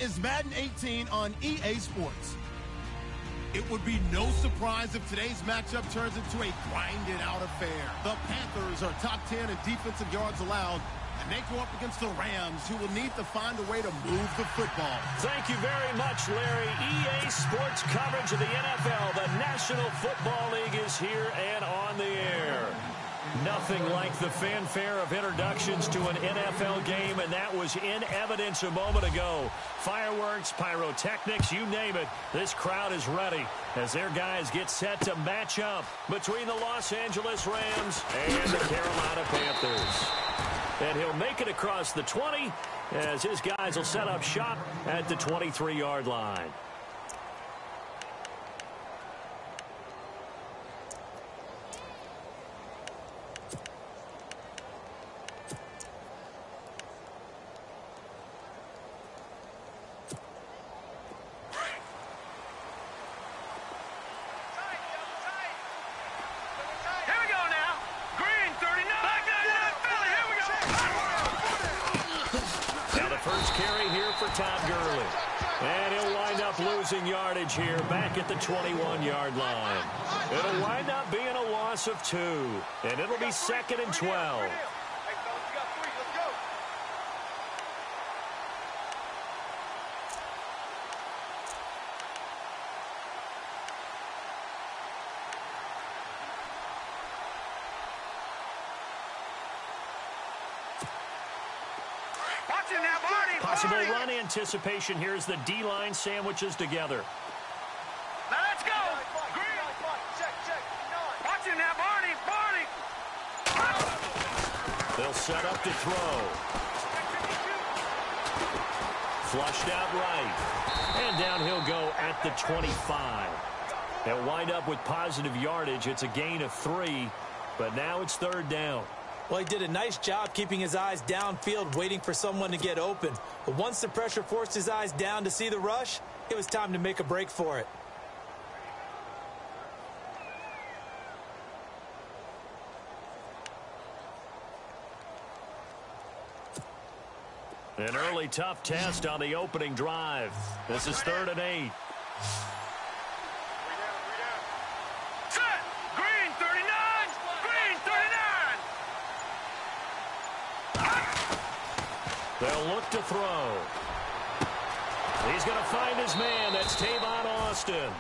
is Madden 18 on EA Sports. It would be no surprise if today's matchup turns into a grinded-out affair. The Panthers are top 10 in defensive yards allowed, and they go up against the Rams, who will need to find a way to move the football. Thank you very much, Larry. EA Sports coverage of the NFL. The National Football League is here and on the air. Nothing like the fanfare of introductions to an NFL game, and that was in evidence a moment ago. Fireworks, pyrotechnics, you name it. This crowd is ready as their guys get set to match up between the Los Angeles Rams and the Carolina Panthers. And he'll make it across the 20 as his guys will set up shop at the 23-yard line. And he'll wind up losing yardage here back at the 21-yard line. It'll wind up being a loss of 2, and it'll be 2nd and 12. Possible run anticipation. Here's the D-line sandwiches together. Now let's go. Green. Check. Watch it now, Barney. They'll set up to throw. Flushed out right. And down he'll go at the 25. They'll wind up with positive yardage. It's a gain of 3, but now it's 3rd down. Well, he did a nice job keeping his eyes downfield, waiting for someone to get open. But once the pressure forced his eyes down to see the rush, it was time to make a break for it. An early tough test on the opening drive. This is 3rd and 8. They'll look to throw. He's going to find his man. That's Tavon Austin.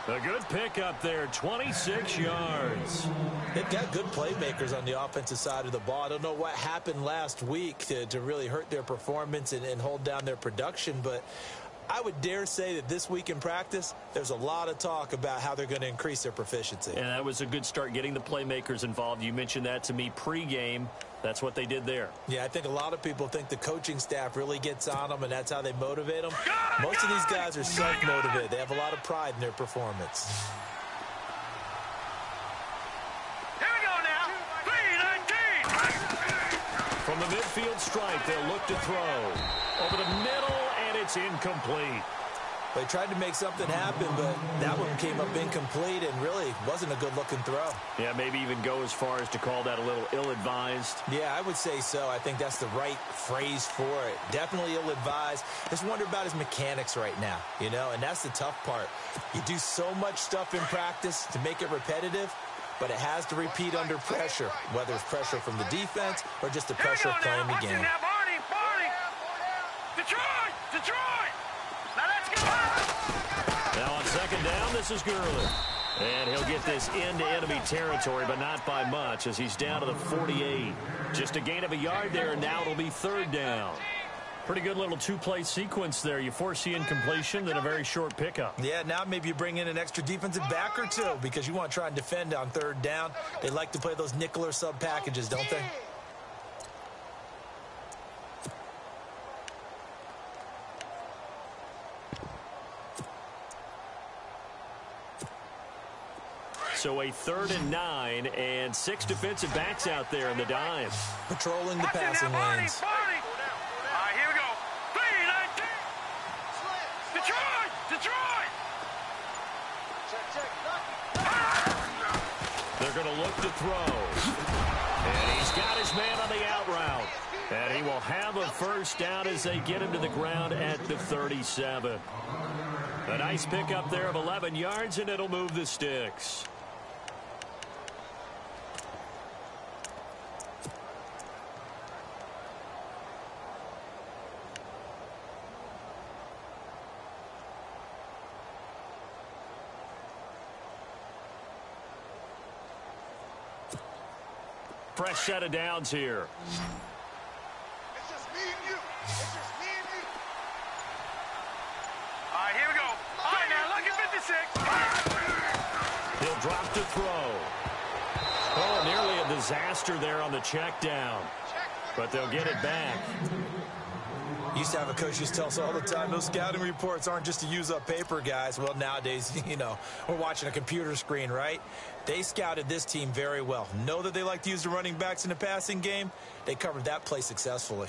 A good pickup there, 26 yards. They've got good playmakers on the offensive side of the ball. I don't know what happened last week to really hurt their performance and hold down their production, but I would dare say that this week in practice, there's a lot of talk about how they're going to increase their proficiency. And that was a good start, getting the playmakers involved. You mentioned that to me pregame. That's what they did there. Yeah, I think a lot of people think the coaching staff really gets on them, and that's how they motivate them. Most of these guys are self-motivated. They have a lot of pride in their performance. Here we go now. 3-19. From the midfield stripe, they'll look to throw. Over the middle, and it's incomplete. They tried to make something happen, but that one came up incomplete and really wasn't a good-looking throw. Yeah, maybe even go as far as to call that a little ill-advised. Yeah, I would say so. I think that's the right phrase for it. Definitely ill-advised. Just wonder about his mechanics right now, you know, and that's the tough part. You do so much stuff in practice to make it repetitive, but it has to repeat under pressure, whether it's pressure from the defense or just the pressure of playing the game. Detroit! Now let's go! Now on 2nd down, this is Gurley. And he'll get this into enemy territory, but not by much as he's down to the 48. Just a gain of a yard there, and now it'll be 3rd down. Pretty good little 2-play sequence there. You force the incompletion, then a very short pickup. Yeah, now maybe you bring in an extra defensive back or 2 because you want to try and defend on 3rd down. They like to play those nickel or sub packages, don't they? So a 3rd and 9 and 6 defensive backs out there in the dive. Patrolling the passing lanes. All right, here we go. 3-19. Detroit! They're going to look to throw. And he's got his man on the out route. And he will have a first down as they get him to the ground at the 37. A nice pickup there of 11 yards, and it'll move the sticks. Fresh set of downs here. It's just me and you. It's just me and you. All right, here we go. All right, now look at 56. He'll drop to throw. Oh, nearly a disaster there on the check down. But they'll get it back. Used to have a coach used to tell us all the time, those scouting reports aren't just to use up paper, guys. Well, nowadays, we're watching a computer screen, right? They scouted this team very well. Know that they like to use the running backs in the passing game. They covered that play successfully.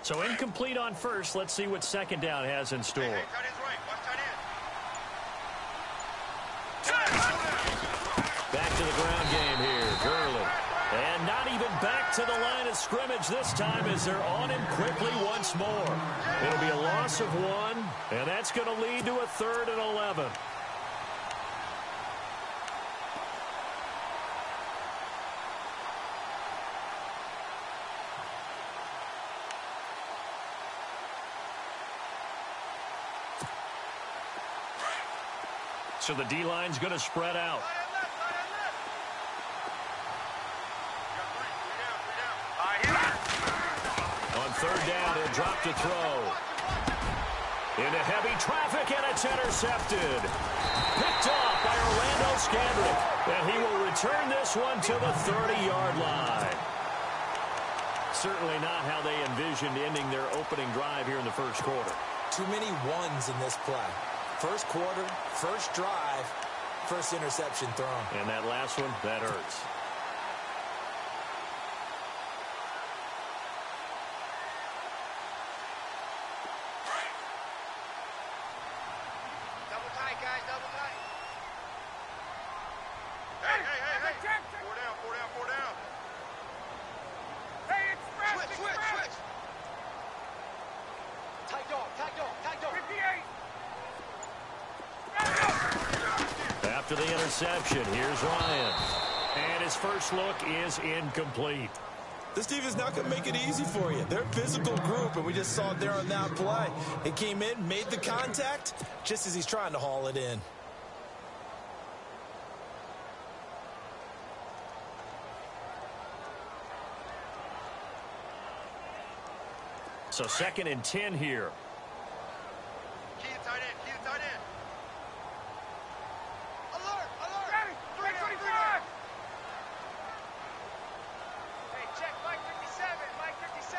So incomplete on first. Let's see what second down has in store. Hey, tight end's right. Watch tight end. Back to the ground game here. Gurley. And not even back to the line of scrimmage this time as they're on him quickly once more. It'll be a loss of 1, and that's going to lead to a 3rd and 11. So the D-line's going to spread out. On 3rd down, he'll drop to throw. Into heavy traffic, and it's intercepted. Picked off by Orlando Scandrick. And he will return this one to the 30-yard line. Certainly not how they envisioned ending their opening drive here in the first quarter. Too many ones in this play. First quarter, first drive, first interception thrown. And that last one, that hurts. Double tight, guys. Double tight. Hey. Check. 4 down. Hey, it's fresh. Switch. Tight dog. 58. After the interception, here's Ryan. And his first look is incomplete. This team is not going to make it easy for you. They're a physical group, and we just saw it there on that play. He came in, made the contact, just as he's trying to haul it in. So 2nd and 10 here. Key to tight end. Alert. Ready. 325. Hey, check. Mike 57.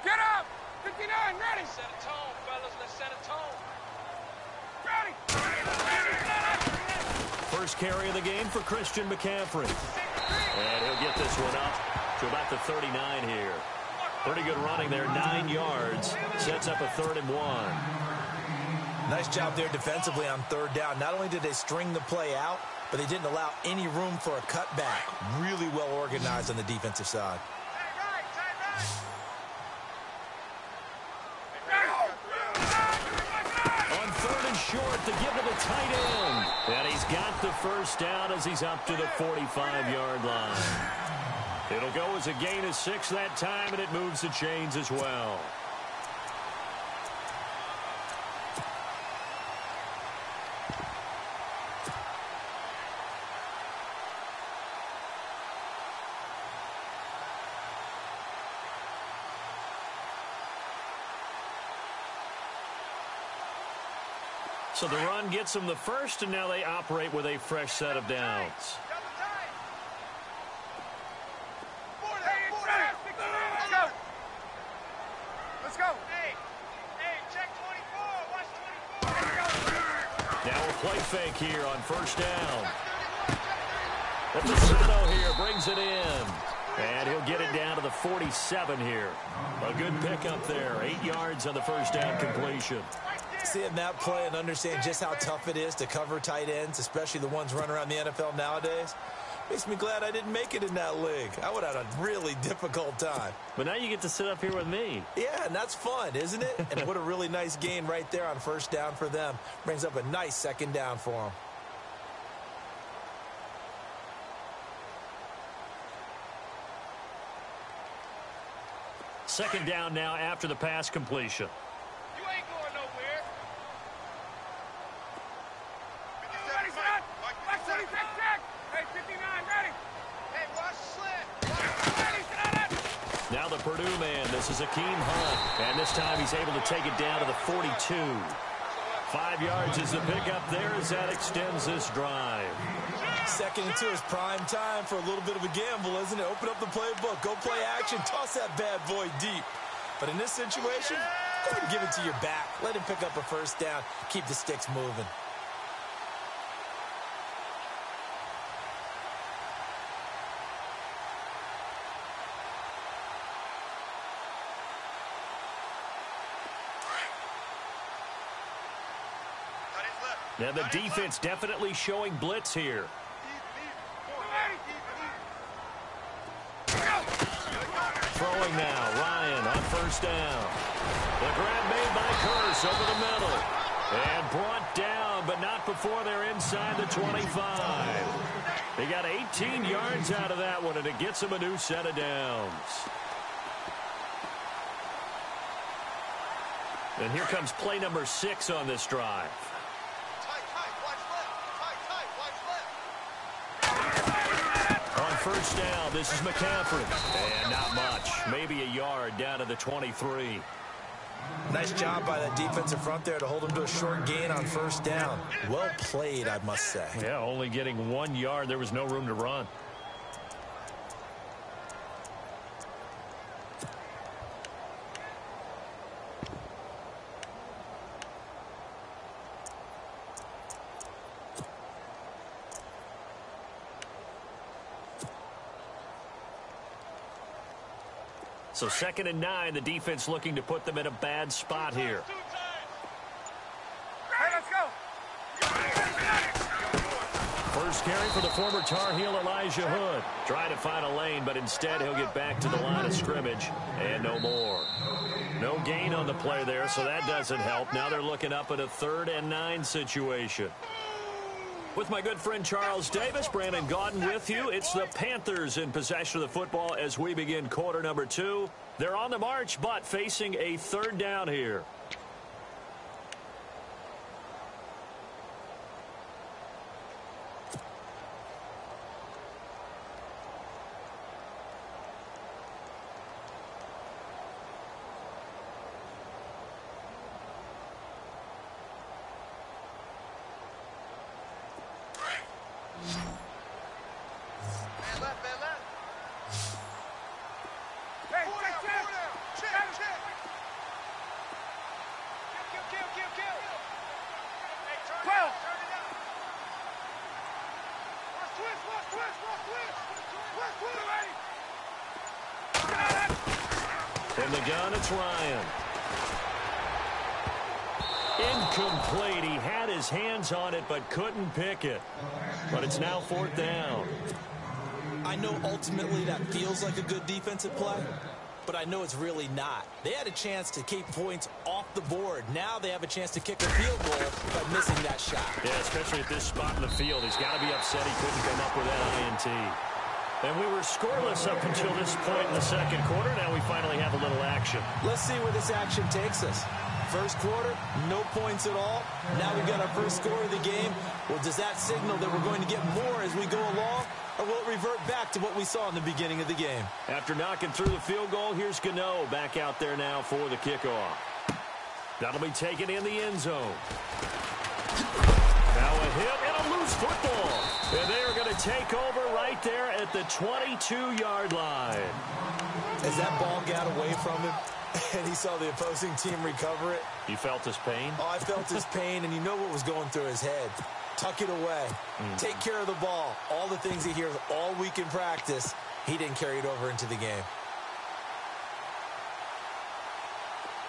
Get up. 59. Ready. Set a tone, fellas. Let's set a tone. Ready. First carry of the game for Christian McCaffrey. And he'll get this one up to about the 39 here. Pretty good running there, 9 yards. Sets up a 3rd and 1. Nice job there defensively on 3rd down. Not only did they string the play out, but they didn't allow any room for a cutback. Really well organized on the defensive side. On 3rd and short to give to the tight end. And he's got the first down as he's up to the 45-yard line. It'll go as a gain of 6 that time, and it moves the chains as well. So the run gets them the first, and now they operate with a fresh set of downs. Let's go. Hey, check 24. Watch 24. Now a play fake here on first down. But Fasano here brings it in. And he'll get it down to the 47 here. A good pickup there. 8 yards on the first down completion. Seeing that play and understand just how tough it is to cover tight ends, especially the ones running around the NFL nowadays, makes me glad I didn't make it in that league. I would have had a really difficult time. But now you get to sit up here with me. Yeah, and that's fun, isn't it? And what a really nice gain right there on first down for them. Brings up a nice second down for them. Second down now after the pass completion. You ain't going nowhere. Ready, son? Watch 26, check. Hey, 59, ready. Hey, watch the slant. Ready, son. Now the Purdue man. This is Akeem Hunt. And this time he's able to take it down to the 42. 5 yards is the pickup there as that extends this drive. Second and 2 is prime time for a little bit of a gamble, isn't it? Open up the playbook, go play action, toss that bad boy deep. But in this situation, go ahead and give it to your back. Let him pick up a first down. Keep the sticks moving. Now the defense definitely showing blitz here. Throwing now, Ryan on first down. The grab made by Curse over the middle. And brought down, but not before they're inside the 25. They got 18 yards out of that one, and it gets them a new set of downs. And here comes play number 6 on this drive. First down, this is McCaffrey. And not much. Maybe a yard down to the 23. Nice job by that defensive front there to hold him to a short gain on first down. Well played, I must say. Yeah, only getting 1 yard. There was no room to run. So 2nd and 9, the defense looking to put them in a bad spot here. Hey, let's go. First carry for the former Tar Heel Elijah Hood. Trying to find a lane, but instead he'll get back to the line of scrimmage. And no more. No gain on the play there, so that doesn't help. Now they're looking up at a 3rd and 9 situation. With my good friend Charles Davis, Brandon Gaudin with you. It's the Panthers in possession of the football as we begin quarter number 2. They're on the march, but facing a 3rd down here. From the gun, it's Ryan. Incomplete. He had his hands on it, but couldn't pick it. But it's now 4th down. I know ultimately that feels like a good defensive play, but I know it's really not. They had a chance to keep points off the board. Now they have a chance to kick a field goal by missing that shot. Yeah, especially at this spot in the field. He's got to be upset he couldn't come up with that INT. And we were scoreless up until this point in the 2nd quarter. Now we finally have a little action. Let's see where this action takes us. First quarter, no points at all. Now we've got our first score of the game. Well, does that signal that we're going to get more as we go along? Or will it revert back to what we saw in the beginning of the game? After knocking through the field goal, here's Gano back out there now for the kickoff. That'll be taken in the end zone. Now a hit and a loose football. And they are going to take over right there at the 22-yard line. As that ball got away from him and he saw the opposing team recover it. You felt his pain? Oh, I felt his pain, and you know what was going through his head. Tuck it away. Take care of the ball. All the things he hears all week in practice. he didn't carry it over into the game.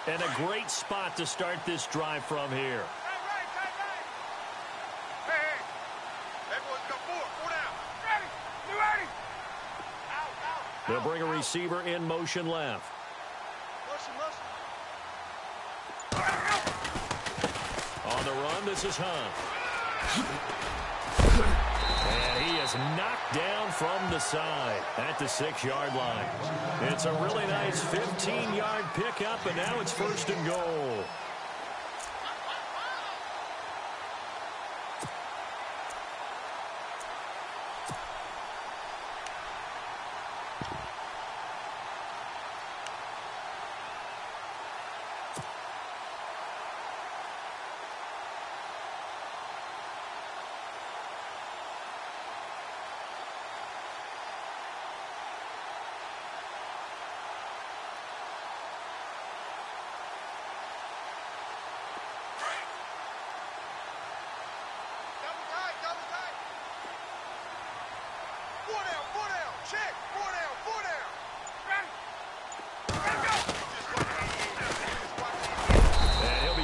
And a great spot to start this drive from here. Hey, everyone's got four down. Ready, you ready? Out. They'll bring a receiver in motion left. On the run, this is Hunt. And he is knocked down from the side at the 6-yard line. It's a really nice 15-yard pickup, and now it's 1st and goal.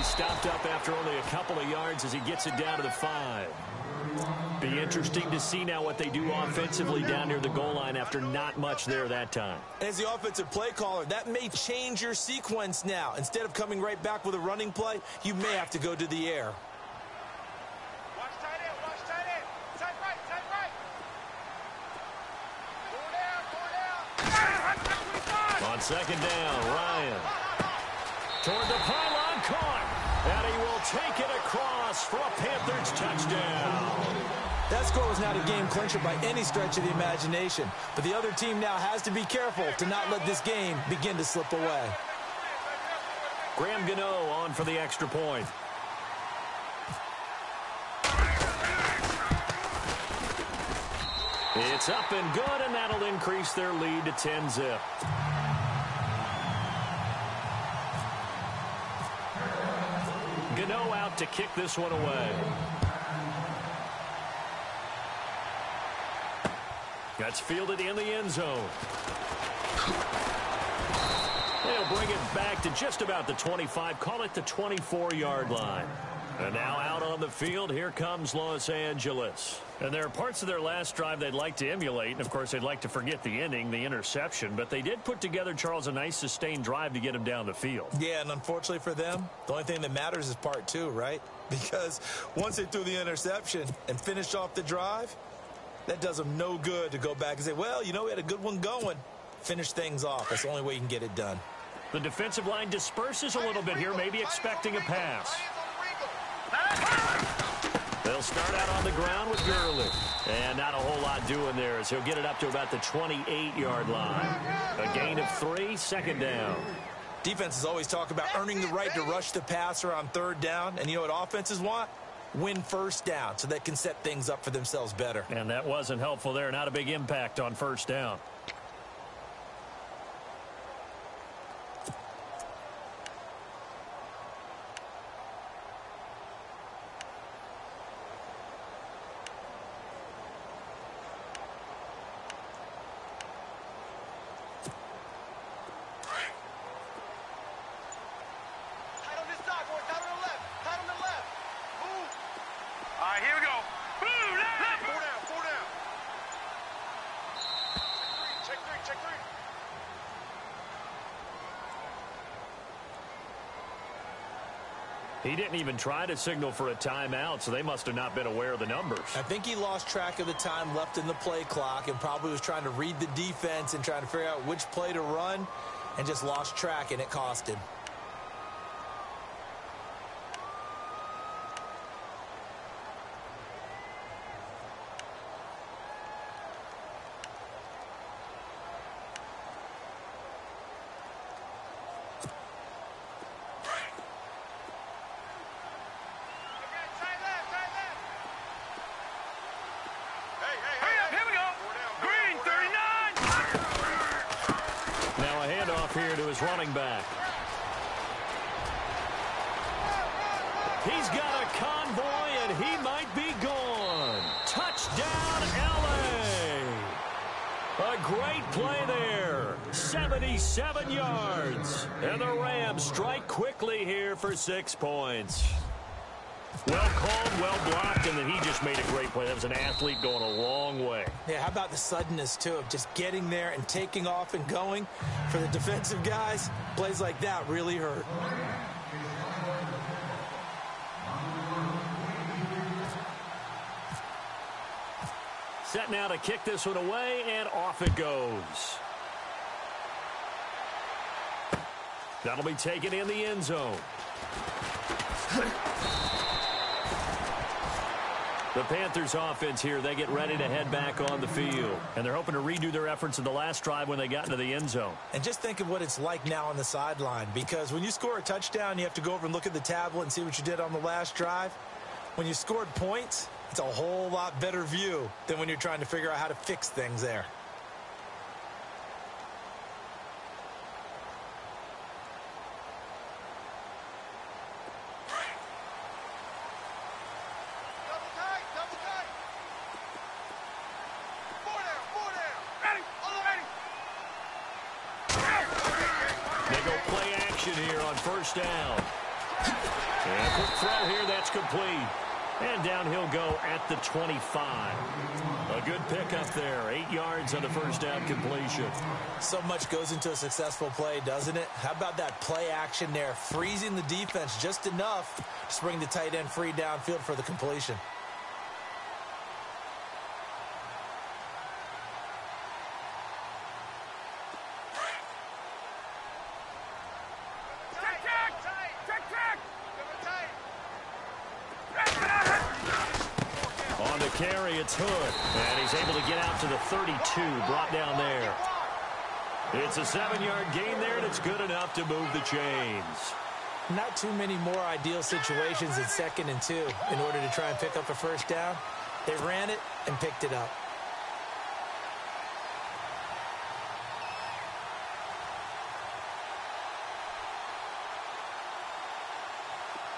Stopped up after only a couple of yards as he gets it down to the 5. Be interesting to see now what they do offensively down near the goal line after not much there that time. As the offensive play caller, that may change your sequence now. Instead of coming right back with a running play, you may have to go to the air. Watch tight end, tight right. Go down. On 2nd down, Ryan. Toward the pylon, caught. And he will take it across for a Panthers touchdown. That score was not a game clincher by any stretch of the imagination. But the other team now has to be careful to not let this game begin to slip away. Graham Gano on for the extra point. It's up and good, and that'll increase their lead to 10-zip. Gano out to kick this one away. That's fielded in the end zone. They'll bring it back to just about the 25, call it the 24-yard line. And now out on the field, here comes Los Angeles. And there are parts of their last drive they'd like to emulate. And, of course, they'd like to forget the ending, the interception. But they did put together, Charles, a nice sustained drive to get him down the field. Yeah, and unfortunately for them, the only thing that matters is part 2, right? Because once they threw the interception and finished off the drive, that does them no good to go back and say, well, you know, we had a good one going. Finish things off. That's the only way you can get it done. The defensive line disperses a little bit here, maybe expecting a pass. They'll start out on the ground with Gurley. And not a whole lot doing there as he'll get it up to about the 28-yard line. A gain of 3, 2nd down. Defenses always talk about earning the right to rush the passer on 3rd down. And you know what offenses want? Win 1st down so they can set things up for themselves better. And that wasn't helpful there. Not a big impact on 1st down. Here we go. Boom, left. 4 down. Check three. He didn't even try to signal for a timeout, so they must have not been aware of the numbers. I think he lost track of the time left in the play clock and probably was trying to read the defense and trying to figure out which play to run and just lost track, and it cost him. Here to his running back. He's got a convoy, and he might be gone. Touchdown, L.A. A great play there. 77 yards. And the Rams strike quickly here for 6 points. Well called, well blocked, and then he just made a great play. That was an athlete going a long way. Yeah, how about the suddenness, too, of just getting there and taking off and going? For the defensive guys, plays like that really hurt. Set now to kick this one away, and off it goes. That'll be taken in the end zone. The Panthers offense here, they get ready to head back on the field. And they're hoping to redo their efforts in the last drive when they got into the end zone. And just think of what it's like now on the sideline. Because when you score a touchdown, you have to go over and look at the tablet and see what you did on the last drive. When you scored points, it's a whole lot better view than when you're trying to figure out how to fix things there. Here on first down. And quick throw here, that's complete. And down he'll go at the 25. A good pickup there. 8 yards on the first down completion. So much goes into a successful play, doesn't it? How about that play action there? Freezing the defense just enough to bring the tight end free downfield for the completion. Carry, it's Hood, and he's able to get out to the 32, brought down there. It's a 7-yard gain there, and it's good enough to move the chains. Not too many more ideal situations in 2nd and 2 in order to try and pick up a first down. They ran it and picked it up.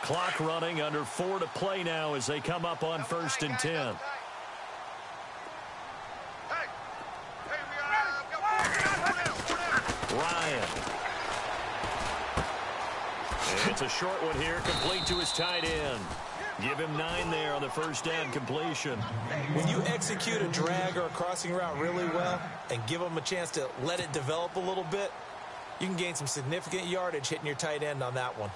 Clock running, under 4 to play now as they come up on 1st and 10. Ryan. And it's a short one here, complete to his tight end. Give him 9 there on the first down completion. When you execute a drag or a crossing route really well and give them a chance to let it develop a little bit, you can gain some significant yardage hitting your tight end on that one.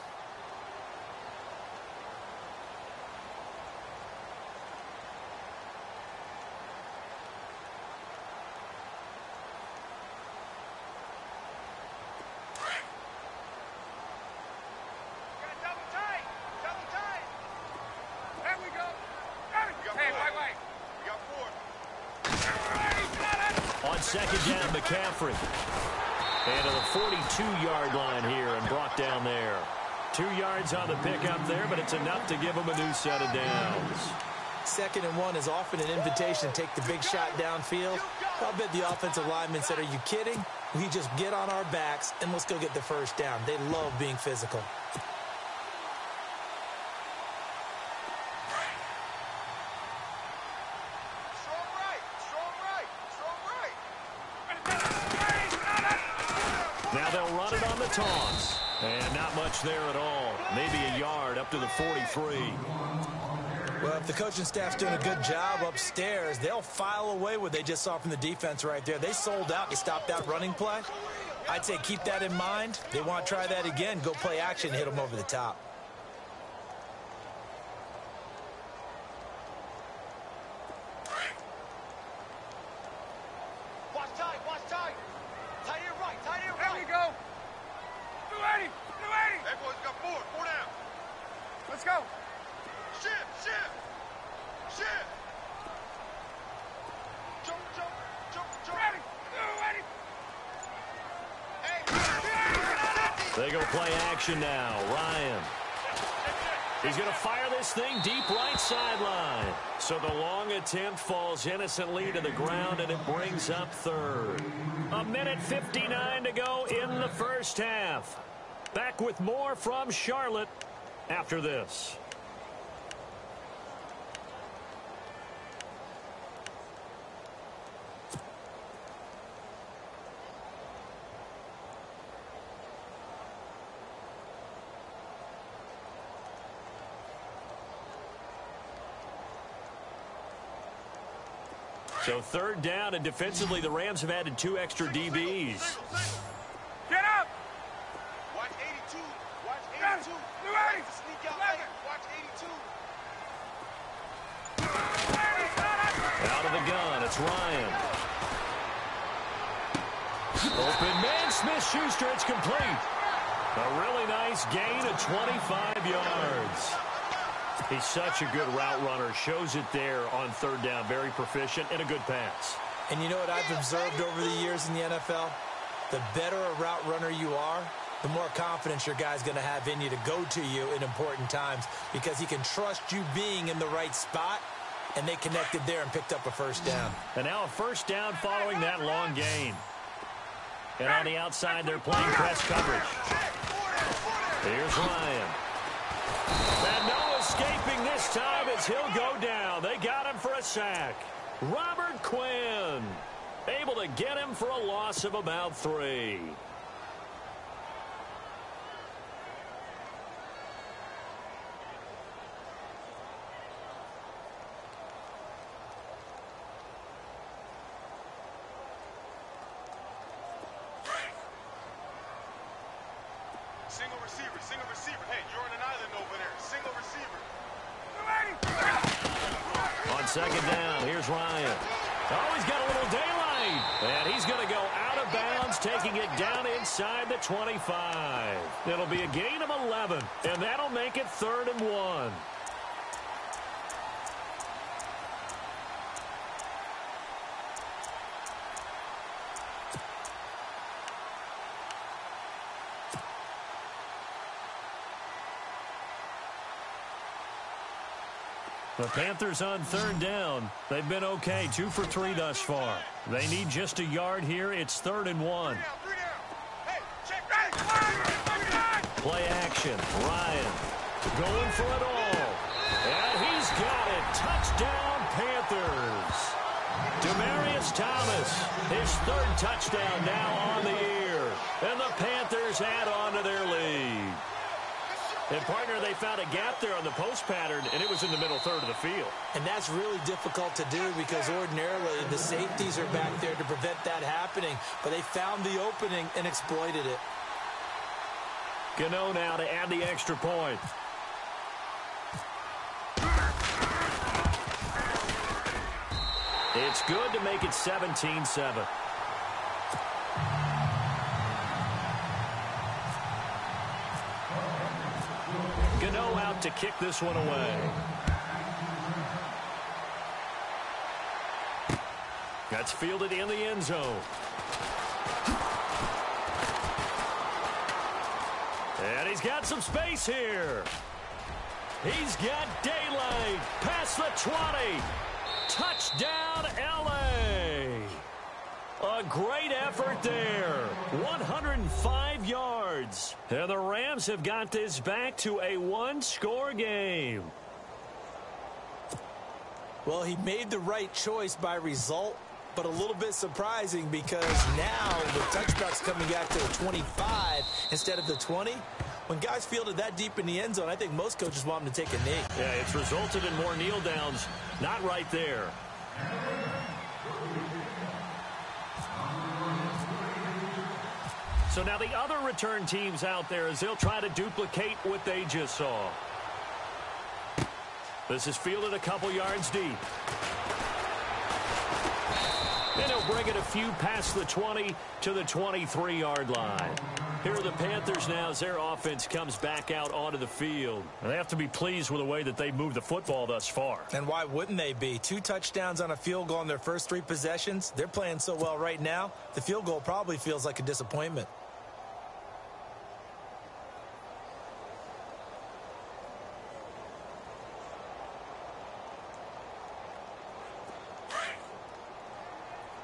Second down, McCaffrey. And to the 42-yard line here and brought down there. 2 yards on the pickup there, but it's enough to give him a new set of downs. 2nd and 1 is often an invitation to take the big shot downfield. I'll bet the offensive lineman said, "Are you kidding? We just get on our backs and let's go get the first down." They love being physical. Now they'll run it on the toss. And not much there at all. Maybe a yard up to the 43. Well, if the coaching staff's doing a good job upstairs, they'll file away what they just saw from the defense right there. They sold out to stop that running play. I'd say keep that in mind. They want to try that again. Go play action, hit them over the top. They go play action now. Ryan. He's going to fire this thing deep right sideline. So the long attempt falls innocently to the ground, and it brings up 3rd. 1:59 to go in the first half. Back with more from Charlotte after this. So third down, and defensively, the Rams have added 2 extra DBs. Get up! Watch 82. Watch 82. Watch the sneak out late. Watch 82. Out of the gun, it's Ryan. Open man, Smith-Schuster, it's complete. A really nice gain of 25 yards. He's such a good route runner. Shows it there on third down. Very proficient and a good pass. And you know what I've observed over the years in the NFL? The better a route runner you are, the more confidence your guy's going to have in you to go to you in important times because he can trust you being in the right spot, and they connected there and picked up a first down. And now a first down following that long gain. And on the outside, they're playing press coverage. Here's Ryan. And no escaping this time as he'll go down. They got him for a sack. Robert Quinn able to get him for a loss of about 3. Single receiver. Hey, you're on an island over there. Single receiver. On second down, here's Ryan. Oh, he's got a little daylight. And he's going to go out of bounds, taking it down inside the 25. It'll be a gain of 11, and that'll make it 3rd and 1. The Panthers on third down. They've been okay, 2 for 3 thus far. They need just a yard here. It's 3rd and 1. Play action. Ryan going for it all. And he's got it. Touchdown, Panthers. Demaryius Thomas, his 3rd touchdown now on the year. And the Panthers add on to their lead. And, partner, they found a gap there on the post pattern, and it was in the middle third of the field. And that's really difficult to do because ordinarily the safeties are back there to prevent that happening. But they found the opening and exploited it. Gano now to add the extra point. It's good to make it 17-7. Gano out to kick this one away. That's fielded in the end zone. And he's got some space here. He's got daylight past the 20. Touchdown, L.A. A great effort there. 105 yards. And the Rams have got this back to a 1-score game. Well, he made the right choice by result, but a little bit surprising because now the touchback's coming back to the 25 instead of the 20. When guys fielded that deep in the end zone, I think most coaches want them to take a knee. Yeah, it's resulted in more kneel downs. Not right there. So now the other return teams out there as they'll try to duplicate what they just saw. This is fielded a couple yards deep. And he'll bring it a few past the 20 to the 23-yard line. Here are the Panthers now as their offense comes back out onto the field. And they have to be pleased with the way that they moved the football thus far. And why wouldn't they be? 2 touchdowns on a field goal in their first 3 possessions. They're playing so well right now, the field goal probably feels like a disappointment.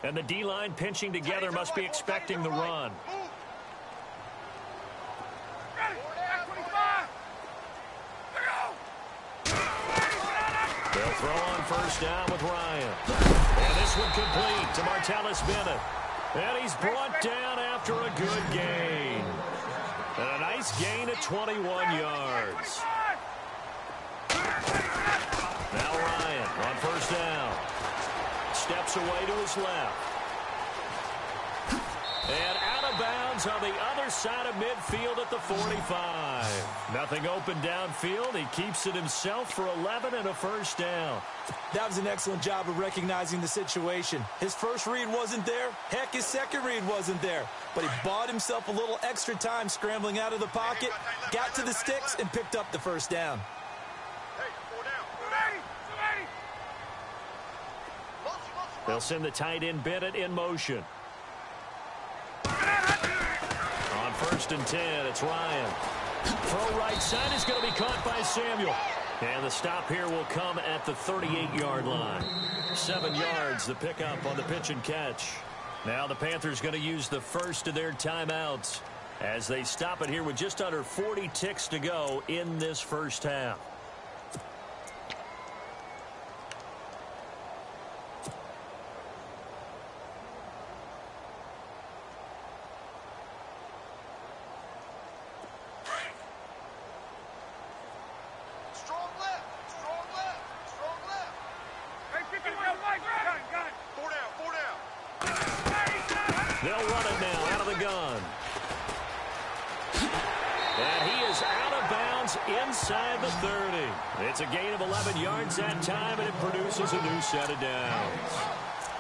And the D-line pinching together must be expecting the run. They'll throw on first down with Ryan. And this one complete to Martellus Bennett. And he's brought down after a good gain. And a nice gain of 21 yards. Now Ryan on first down. steps away to his left. And out of bounds on the other side of midfield at the 45. Nothing open downfield. He keeps it himself for 11 and a first down. That was an excellent job of recognizing the situation. His first read wasn't there. Heck, his second read wasn't there. But he bought himself a little extra time scrambling out of the pocket, got to the sticks, and picked up the first down. They'll send the tight end Bennett in motion. On 1st and 10, it's Ryan. Throw right side is going to be caught by Samuel. And the stop here will come at the 38-yard line. 7 yards, the pickup on the pitch and catch. Now the Panthers going to use the first of their timeouts as they stop it here with just under 40 ticks to go in this first half. They'll run it now out of the gun. And he is out of bounds inside the 30. It's a gain of 11 yards that time, and it produces a new set of downs.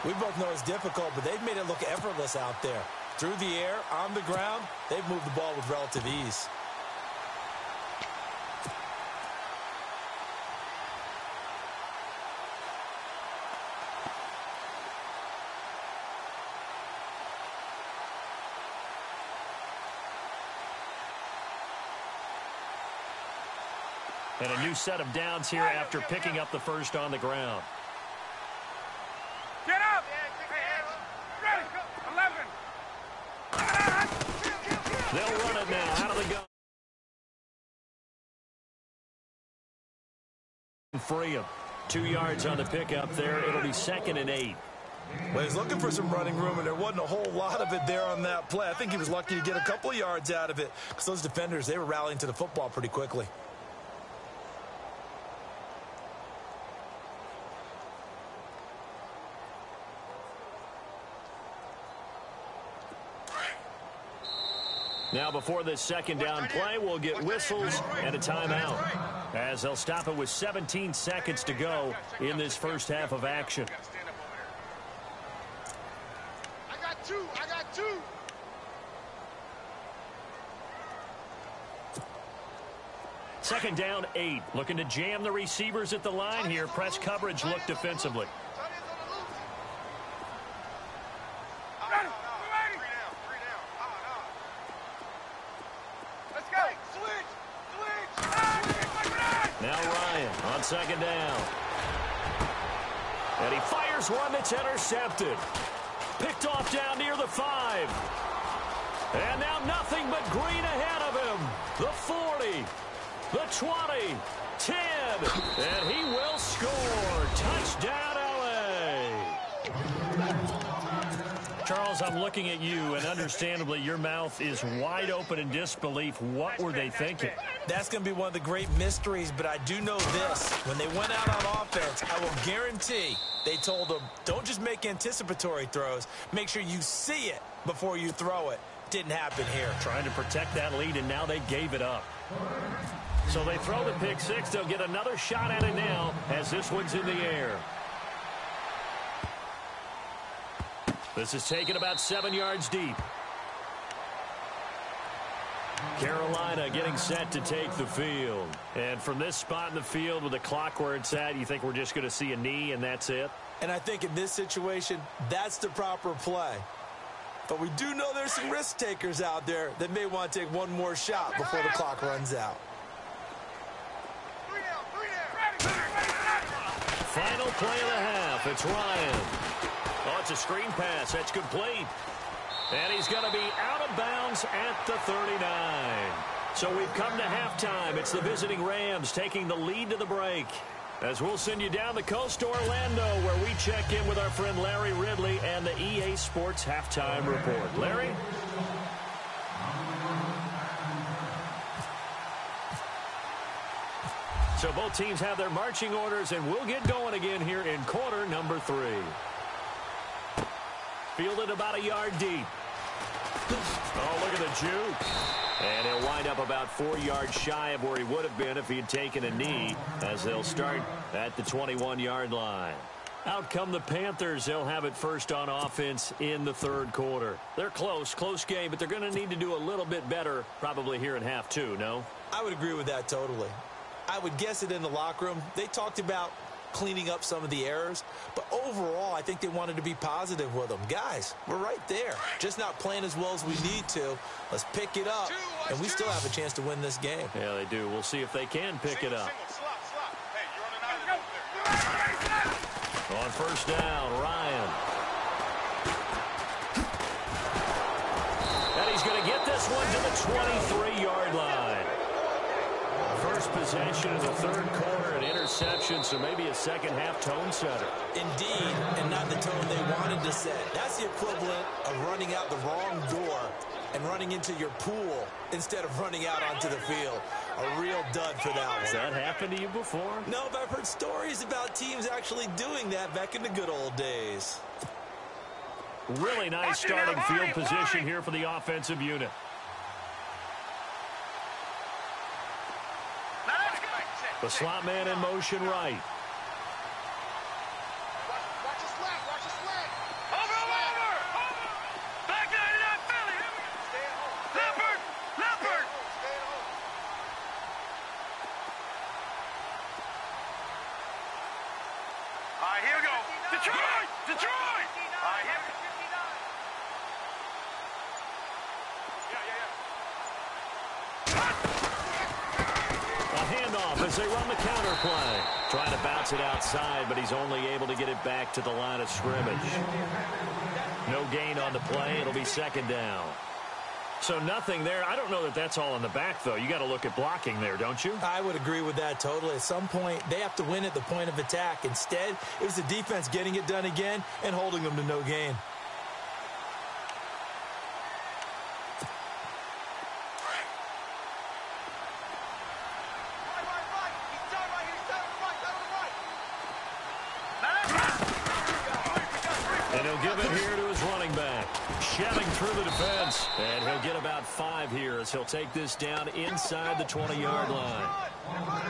We both know it's difficult, but they've made it look effortless out there. Through the air, on the ground, they've moved the ball with relative ease. And a new set of downs here after picking up the first on the ground. Get up! Ready! 11! They'll run it now out of the gun. Free him. 2 yards on the pickup there. It'll be 2nd and 8. Well, he's looking for some running room, and there wasn't a whole lot of it there on that play. I think he was lucky to get a couple of yards out of it because those defenders, they were rallying to the football pretty quickly. Now before this second down play, we'll get whistles and a timeout as they'll stop it with 17 seconds to go in this first half of action. I got two. 2nd down, 8. Looking to jam the receivers at the line here. Press coverage look defensively. Now Ryan on 2nd down. And he fires one that's intercepted. Picked off down near the 5. And now nothing but green ahead of him. The 40, the 20, 10. And he will score. Touchdown, LA. Charles, I'm looking at you, and understandably, your mouth is wide open in disbelief. What were they thinking? That's going to be one of the great mysteries, but I do know this. When they went out on offense, I will guarantee they told them, don't just make anticipatory throws. Make sure you see it before you throw it. Didn't happen here. Trying to protect that lead, and now they gave it up. So they throw the pick six. They'll get another shot at it now as this one's in the air. This is taken about 7 yards deep. Carolina getting set to take the field. And from this spot in the field with the clock where it's at, you think we're just going to see a knee and that's it? And I think in this situation, that's the proper play. But we do know there's some risk takers out there that may want to take one more shot before the clock runs out. Final play of the half. It's Ryan. Oh, it's a screen pass. That's complete. And he's going to be out of bounds at the 39. So we've come to halftime. It's the visiting Rams taking the lead to the break. As we'll send you down the coast to Orlando, where we check in with our friend Larry Ridley and the EA Sports Halftime Report. Larry? So both teams have their marching orders, and we'll get going again here in quarter number 3. Fielded about a yard deep. Oh, look at the juke. And he'll wind up about 4 yards shy of where he would have been if he had taken a knee, as they'll start at the 21-yard line. Out come the Panthers. They'll have it first on offense in the third quarter. They're close game, but they're going to need to do a little bit better probably here in half two, no? I would agree with that totally. I would guess it in the locker room. They talked about cleaning up some of the errors, but overall I think they wanted to be positive with them. Guys, we're right there, just not playing as well as we need to. Let's pick it up, and we still have a chance to win this game. Yeah, they do. We'll see if they can pick it up. Hey, you're on an island over there. On first down, Ryan. And he's going to get this one to the 23-yard line. First possession of the third quarter, an interception, so maybe a second-half tone setter. Indeed, and not the tone they wanted to set. That's the equivalent of running out the wrong door and running into your pool instead of running out onto the field. A real dud for that one. Has that happened to you before? No, but I've heard stories about teams actually doing that back in the good old days. Really nice starting field position here for the offensive unit. The slot man in motion right. Watch his slant. Watch his slant. Over. Back 99, Philly. Stay at home. Leopard. Stay at home. All right, here we go. Detroit. All right, here we go. Handoff as they run the counter play. Trying to bounce it outside, but he's only able to get it back to the line of scrimmage. No gain on the play. It'll be second down. So nothing there. I don't know that that's all in the back, though. You got to look at blocking there, don't you? I would agree with that totally. At some point, they have to win at the point of attack. Instead, it was the defense getting it done again and holding them to no gain. And he'll give it here to his running back. Shelling through the defense. And he'll get about 5 here as he'll take this down inside the 20-yard line.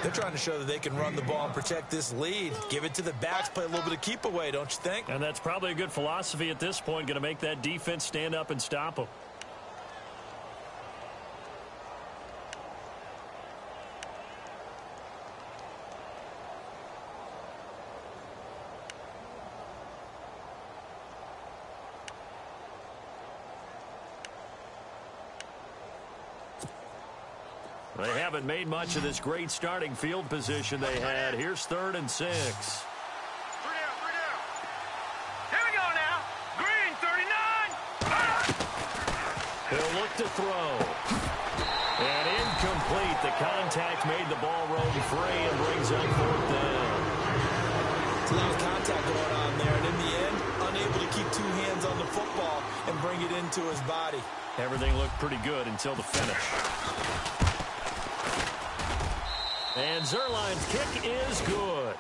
They're trying to show that they can run the ball and protect this lead. Give it to the backs, play a little bit of keep away, don't you think? And that's probably a good philosophy at this point. Going to make that defense stand up and stop them. They haven't made much of this great starting field position they had. Here's 3rd and 6. 3 down. Here we go now. Green, 39. He'll look to throw. And incomplete. The contact made the ball roam free and brings up 4th down. So a lot of contact going on there, and in the end, unable to keep 2 hands on the football and bring it into his body. Everything looked pretty good until the finish. And Zerline's kick is good.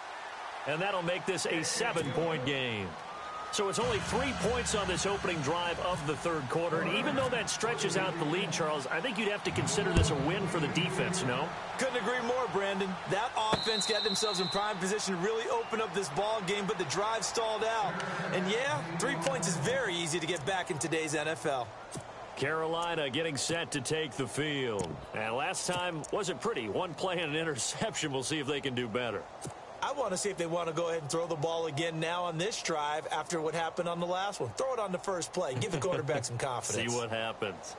And that'll make this a 7-point game. So it's only 3 points on this opening drive of the third quarter. And even though that stretches out the lead, Charles, I think you'd have to consider this a win for the defense, no? Couldn't agree more, Brandon. That offense got themselves in prime position to really open up this ball game, but the drive stalled out. And yeah, 3 points is very easy to get back in today's NFL. Carolina getting set to take the field. And last time wasn't pretty. 1 play and an interception. We'll see if they can do better. I want to see if they want to go ahead and throw the ball again now on this drive after what happened on the last one. Throw it on the first play. Give the quarterback some confidence. See what happens.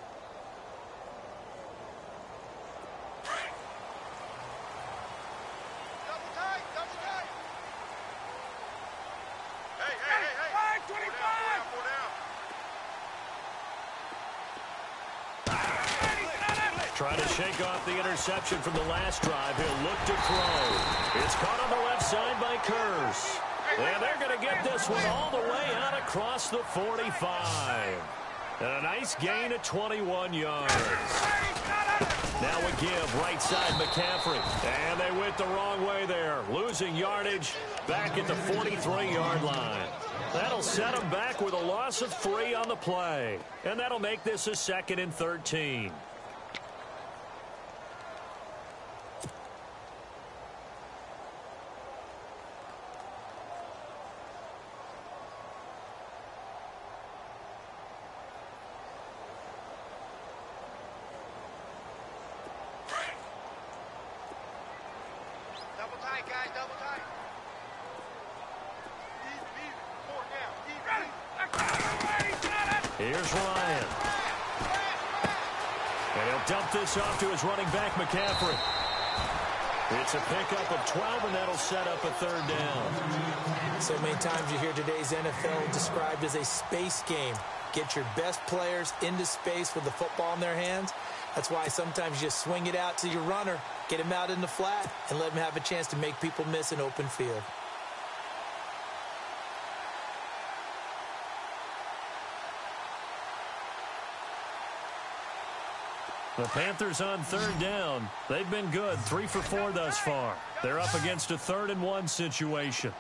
Double tight. Hey. 25. 4 down. Trying to shake off the interception from the last drive. He'll look to throw. It's caught on the left side by Kurz. And they're going to get this one all the way out across the 45. And a nice gain of 21 yards. Now a give right side McCaffrey. And they went the wrong way there. Losing yardage back at the 43-yard line. That'll set them back with a loss of 3 on the play. And that'll make this a 2nd and 13. Double tight, guys, double tight. Here's Ryan. And he'll dump this off to his running back, McCaffrey. It's a pickup of 12, and that'll set up a 3rd down. So many times you hear today's NFL described as a space game. Get your best players into space with the football in their hands. That's why sometimes you just swing it out to your runner, get him out in the flat, and let him have a chance to make people miss an open field. The Panthers on 3rd down. They've been good, 3 for 4 thus far. They're up against a 3rd and 1 situation.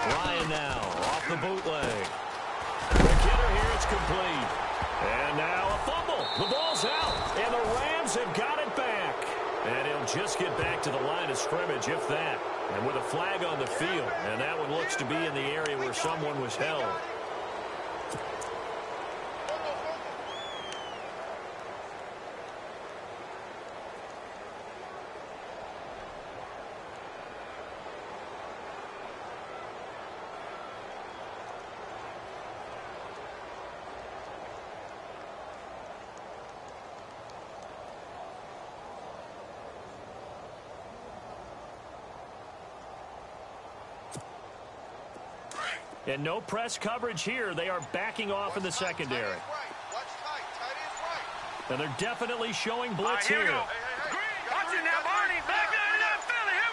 Ryan now off the bootleg. The kidder here is complete. And now a fumble. The ball's out, and the Rams have got it back. And he'll just get back to the line of scrimmage, if that. And with a flag on the field, and that one looks to be in the area where someone was held. And no press coverage here. They are backing off in the secondary. And they're definitely showing blitz here. Watch it now, Barney. Back there in that Philly. Here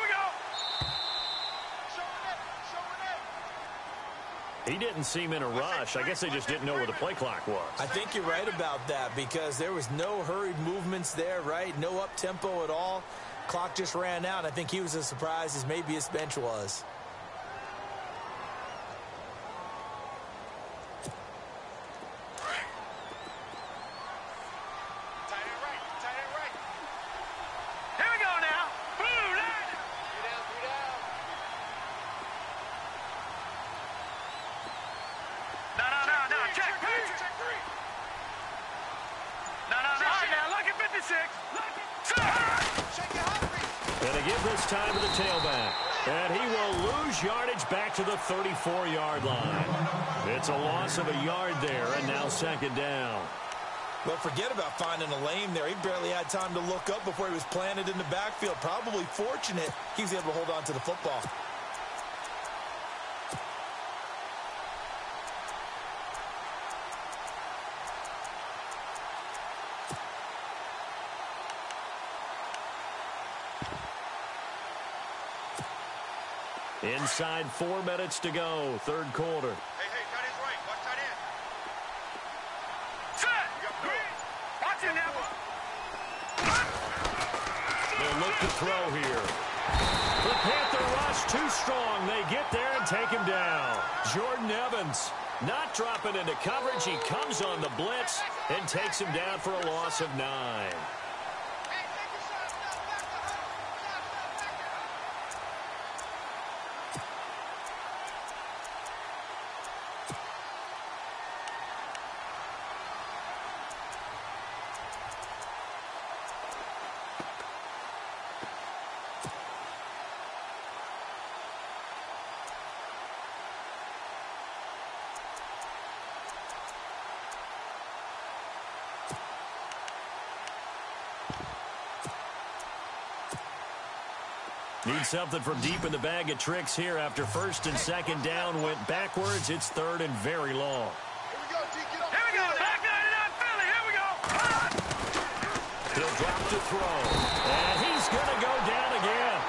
we go. He didn't seem in a rush. I guess they just didn't know where the play clock was. I think you're right about that because there was no hurried movements there, right? No up-tempo at all. Clock just ran out. I think he was as surprised as maybe his bench was. Time to the tailback. And he will lose yardage back to the 34-yard line. It's a loss of a yard there, and now 2nd down. Well, forget about finding a lane there. He barely had time to look up before he was planted in the backfield. Probably fortunate he was able to hold on to the football. Inside 4 minutes to go, 3rd quarter. Hey, tight end's right. Watch tight end. Set. Watch it now. They'll look to throw here. The Panther rush too strong. They get there and take him down. Jordan Evans not dropping into coverage. He comes on the blitz and takes him down for a loss of 9. Need something from deep in the bag of tricks here after 1st and 2nd down went backwards. It's 3rd and very long. Here we go, G. Get up. Here we go. Back there in that Philly. Here we go. He'll drop to throw. And he's going to go down again.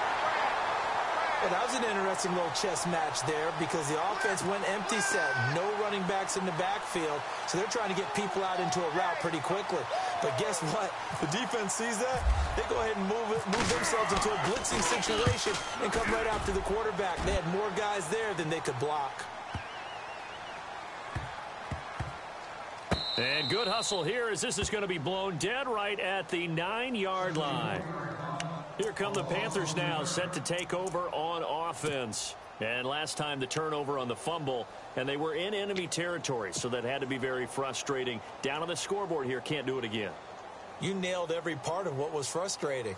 Well, that was an interesting little chess match there because the offense went empty set. No running backs in the backfield, so they're trying to get people out into a route pretty quickly. But guess what? The defense sees that. They go ahead and move themselves into a blitzing situation and come right after the quarterback. They had more guys there than they could block. And good hustle here as this is going to be blown dead right at the 9-yard line. Here come the Panthers now, set to take over on offense. And last time the turnover on the fumble, and they were in enemy territory, so that had to be very frustrating. Down on the scoreboard here, can't do it again. You nailed every part of what was frustrating.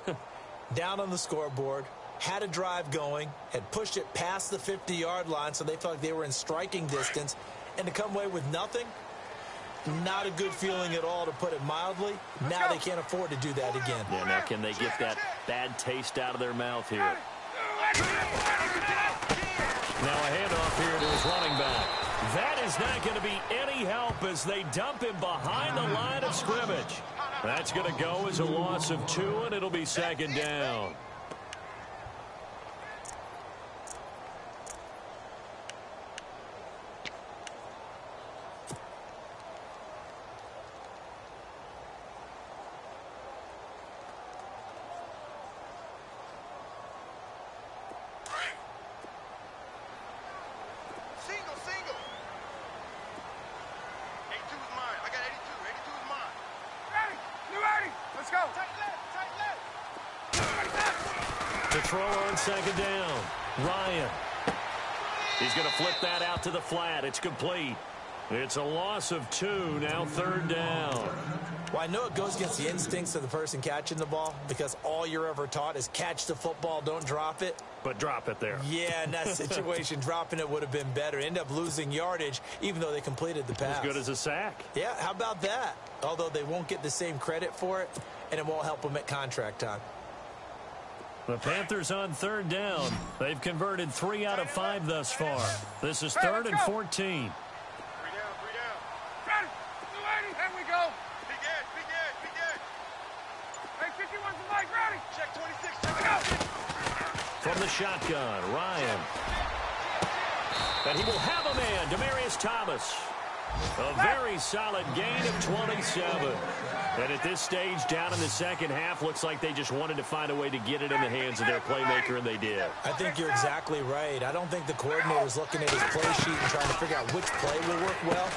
Down on the scoreboard, had a drive going, had pushed it past the 50-yard line, so they felt like they were in striking distance, and to come away with nothing, not a good feeling at all, to put it mildly. Now they can't afford to do that again. Yeah, now can they get that bad taste out of their mouth here? Now a handoff here to his running back. That is not going to be any help as they dump him behind the line of scrimmage. That's going to go as a loss of 2, and it'll be second down. To throw on second down, Ryan. He's going to flip that out to the flat. It's complete. It's a loss of 2, now third down. Well, I know it goes against the instincts of the person catching the ball because all you're ever taught is catch the football, don't drop it. But drop it there. Yeah, in that situation, dropping it would have been better. End up losing yardage, even though they completed the pass. As good as a sack. Yeah, how about that? Although they won't get the same credit for it, and it won't help them at contract time. The Panthers on third down. They've converted 3 out of 5 thus far. This is 3rd and 14. 3 down. Ready. 280. There we go. Big edge. Hey, 51's the mic. Ready. Check 26. Check it out. From the shotgun, Ryan. And he will have a man, Demaryius Thomas. A very solid gain of 27. And at this stage, down in the second half, looks like they just wanted to find a way to get it in the hands of their playmaker, and they did. I think you're exactly right. I don't think the coordinator's looking at his play sheet and trying to figure out which play will work well.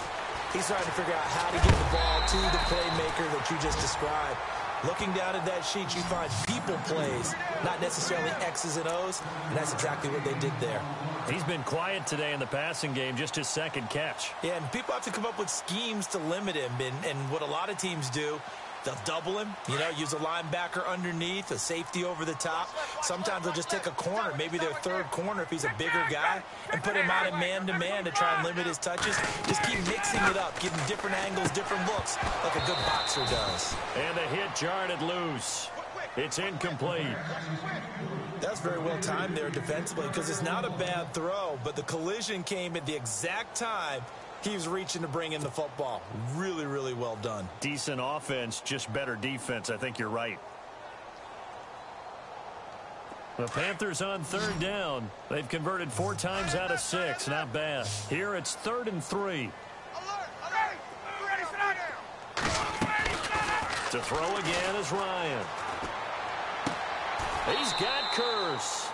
He's trying to figure out how to get the ball to the playmaker that you just described. Looking down at that sheet, you find people plays, not necessarily X's and O's, and that's exactly what they did there. He's been quiet today in the passing game, just his second catch. Yeah, and people have to come up with schemes to limit him, and what a lot of teams do, they'll double him, use a linebacker underneath, a safety over the top. Sometimes they'll just take a corner, maybe their third corner if he's a bigger guy, and put him out in man-to-man to try and limit his touches. Just keep mixing it up, give him different angles, different looks, like a good boxer does. And the hit jarred it loose. It's incomplete. That's very well timed there defensively because it's not a bad throw, but the collision came at the exact time he was reaching to bring in the football. Really, really well done. Decent offense, just better defense. I think you're right. The Panthers on third down. They've converted 4 times out of 6. Not bad. Here it's 3rd and 3. To throw again is Ryan. He's got Curse.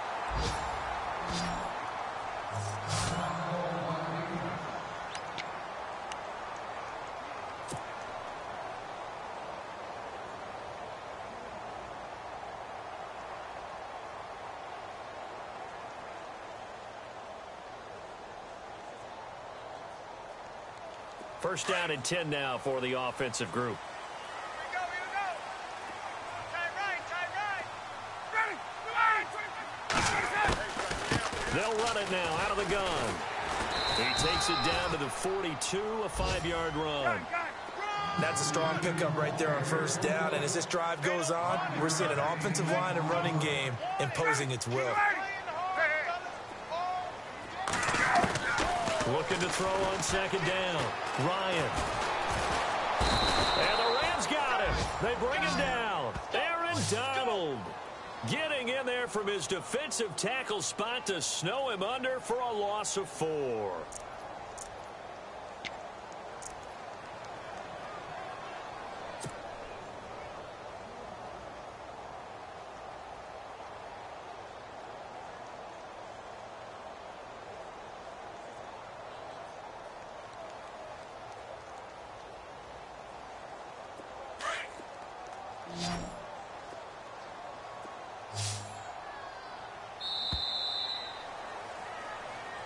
First down and 10 now for the offensive group. They'll run it now out of the gun. He takes it down to the 42, a 5-yard run. That's a strong pickup right there on first down, and as this drive goes on, we're seeing an offensive line and running game imposing its will. Looking to throw on second down. Ryan. And the Rams got him. They bring him down. Aaron Donald getting in there from his defensive tackle spot to snow him under for a loss of 4.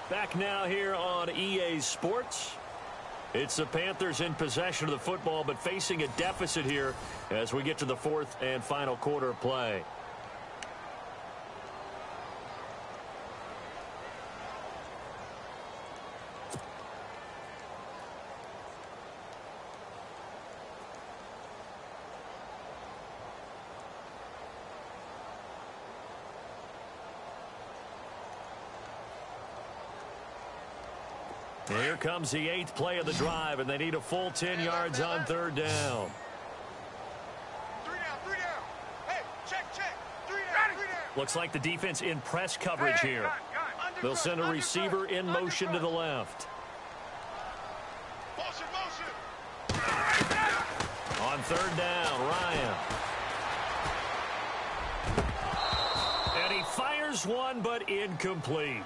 Back now here on EA Sports. It's the Panthers in possession of the football, but facing a deficit here as we get to the fourth and final quarter of play. Here comes the 8th play of the drive, and they need a full 10 yards on third down. 3 down, 3 down. Hey, check. 3 down, 3 down. Looks like the defense in press coverage here. They'll send a receiver in motion to the left. Motion. On third down, Ryan. And he fires one, but incomplete.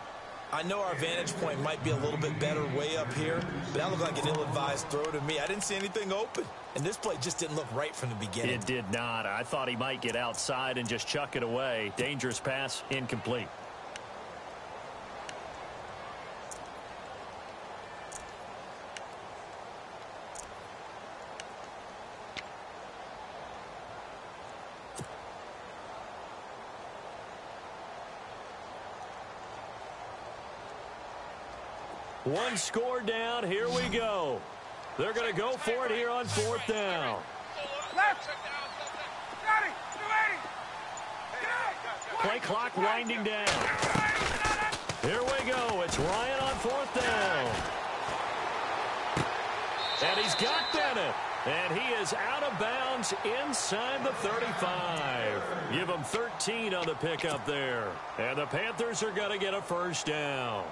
I know our vantage point might be a little bit better way up here, but that looked like an ill-advised throw to me. I didn't see anything open, and this play just didn't look right from the beginning. It did not. I thought he might get outside and just chuck it away. Dangerous pass, incomplete. One score down. Here we go. They're going to go for it here on fourth down. Left. Got it. 280. Play clock winding down. Here we go. It's Ryan on fourth down. And he's got Bennett. And he is out of bounds inside the 35. Give him 13 on the pickup there. And the Panthers are going to get a first down.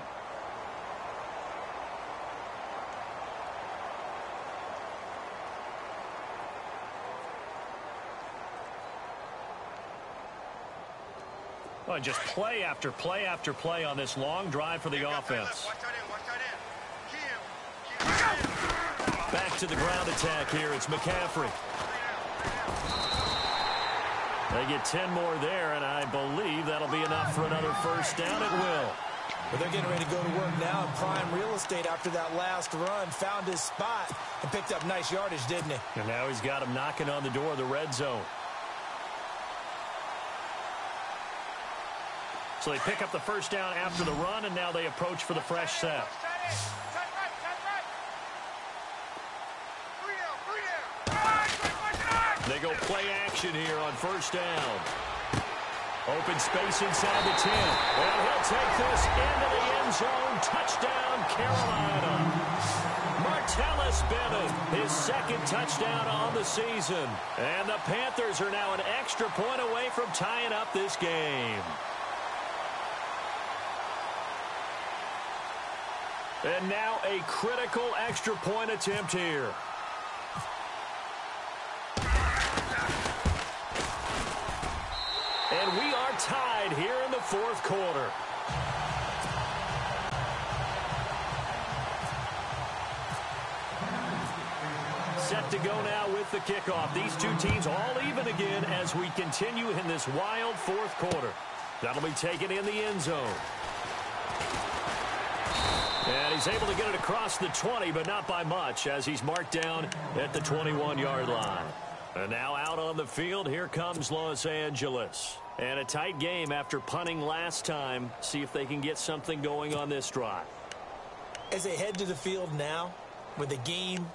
Well, just play after play after play on this long drive for the offense. Watch that in. Back to the ground attack here. It's McCaffrey. They get 10 more there, and I believe that'll be enough for another first down. It will. But they're getting ready to go to work now in prime real estate after that last run. Found his spot and picked up nice yardage, didn't he? And now he's got him knocking on the door of the red zone. So they pick up the first down after the run, and now they approach for the fresh set. They go play action here on first down. Open space inside the 10. Well, he'll take this into the end zone. Touchdown, Carolina. Martellus Bennett, his second touchdown on the season. And the Panthers are now an extra point away from tying up this game. And now a critical extra point attempt here. And we are tied here in the fourth quarter. Set to go now with the kickoff. These two teams all even again as we continue in this wild fourth quarter. That'll be taken in the end zone. And he's able to get it across the 20, but not by much, as he's marked down at the 21-yard line. And now out on the field, here comes Los Angeles. And a tight game after punting last time. See if they can get something going on this drive. As they head to the field now, with the game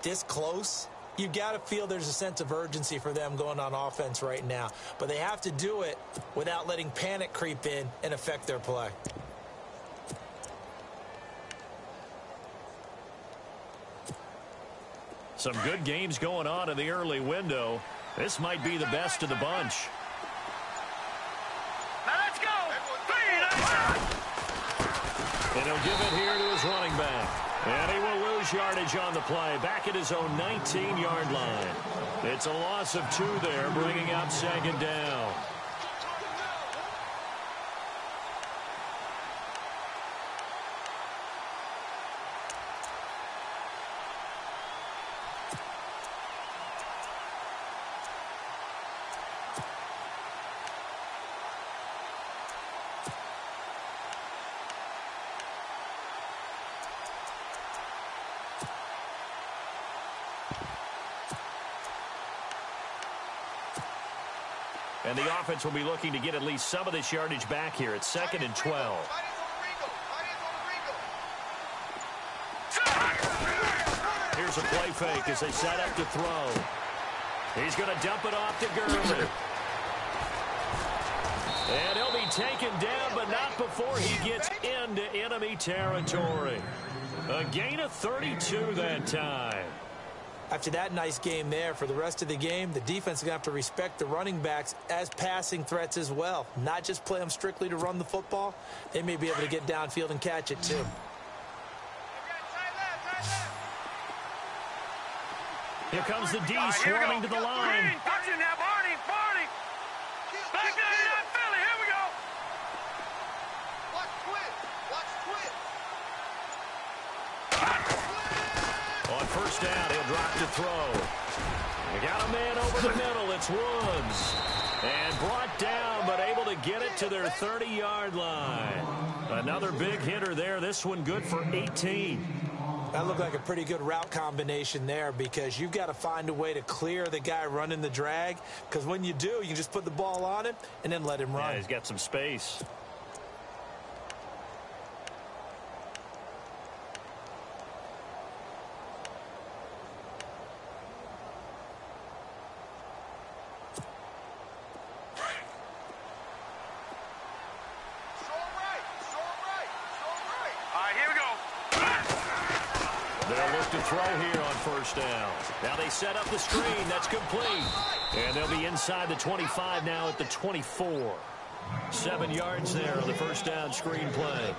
this close, you've got to feel there's a sense of urgency for them going on offense right now. But they have to do it without letting panic creep in and affect their play. Some good games going on in the early window. This might be the best of the bunch. Now let's go. And he'll give it here to his running back. And he will lose yardage on the play. Back at his own 19-yard line. It's a loss of 2 there, bringing up second down. And the offense will be looking to get at least some of this yardage back here. It's 2nd and 12. Here's a play fake as they set up to throw. He's going to dump it off to Gurley. And he'll be taken down, but not before he gets into enemy territory. A gain of 32 that time. After that nice game there, for the rest of the game, the defense is going to have to respect the running backs as passing threats as well. Not just play them strictly to run the football. They may be able to get downfield and catch it too. Here comes the D swarming to the line. Watching that, Barney. Back there in that Philly. Here we go. Watch twit. On first down, he'll drop to throw. We got a man over the middle. It's Woods. And brought down, but able to get it to their 30-yard line. Another big hitter there. This one good for 18. That looked like a pretty good route combination there, because you've got to find a way to clear the guy running the drag, because when you do, you can just put the ball on him and then let him run. Yeah, he's got some space. They'll look to throw here on first down. Now they set up the screen. That's complete. And they'll be inside the 25 now at the 24. 7 yards there on the first down screen play.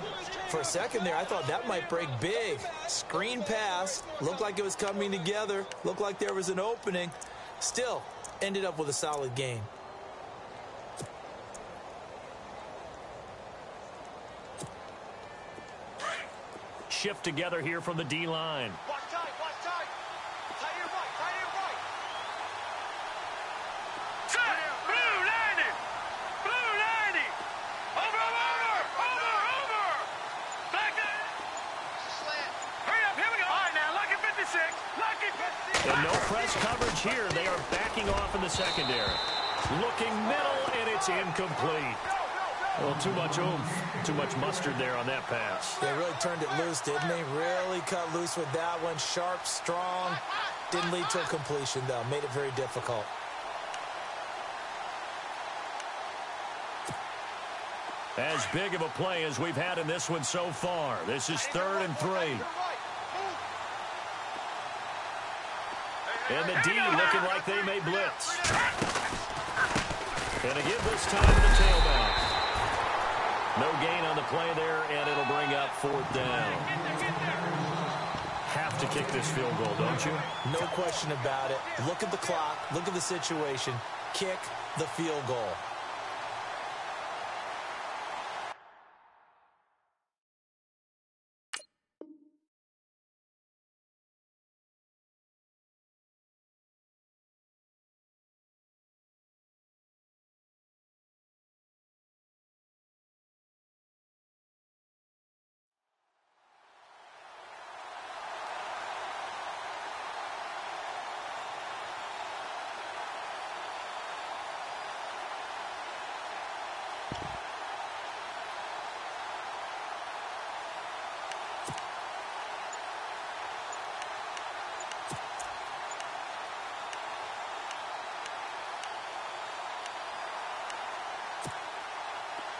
For a second there, I thought that might break big. Screen pass. Looked like it was coming together. Looked like there was an opening. Still, ended up with a solid gain. Shift together here from the D-line. Watch tight. Tight end right. Set. Blue 90. Over. Back there. Slant. Hurry up. Here we go. All right, now. Lucky 56. Lucky 56. And no press coverage here. They are backing off in the secondary. Looking middle, and it's incomplete. Well, too much oomph, too much mustard there on that pass. They really turned it loose, didn't they? Really cut loose with that one. Sharp, strong. Didn't lead to a completion, though. Made it very difficult. As big of a play as we've had in this one so far. This is 3rd and 3. And the D looking like they may blitz. And again this time to the tailback. No gain on the play there, and it'll bring up 4th down. Have to kick this field goal, don't you? No question about it. Look at the clock. Look at the situation. Kick the field goal.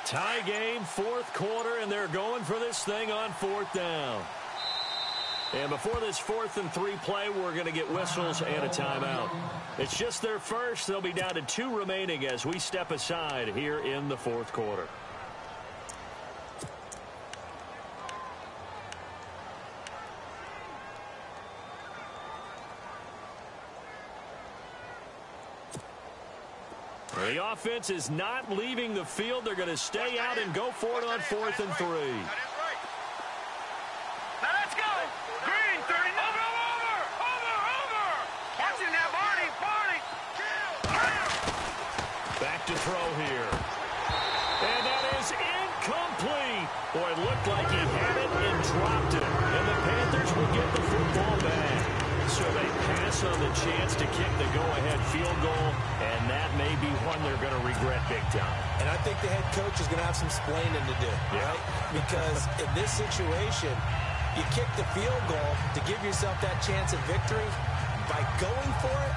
Tie game, 4th quarter, and they're going for this thing on 4th down. And before this 4th and 3 play, we're going to get whistles and a timeout. It's just their first. They'll be down to 2 remaining as we step aside here in the 4th quarter. The offense is not leaving the field. They're going to stay out and go for it on 4th and 3. Now let's go. Green 30. Over. Watching that, Barney. Back to throw here. And that is incomplete. Boy, it looked like he had it and dropped it. And the Panthers will get the football back. So they pass on the chance to kick the go-ahead field goal, and that may be one they're going to regret big time. And I think the head coach is going to have some explaining to do, right? Because in this situation, you kick the field goal to give yourself that chance at victory. By going for it,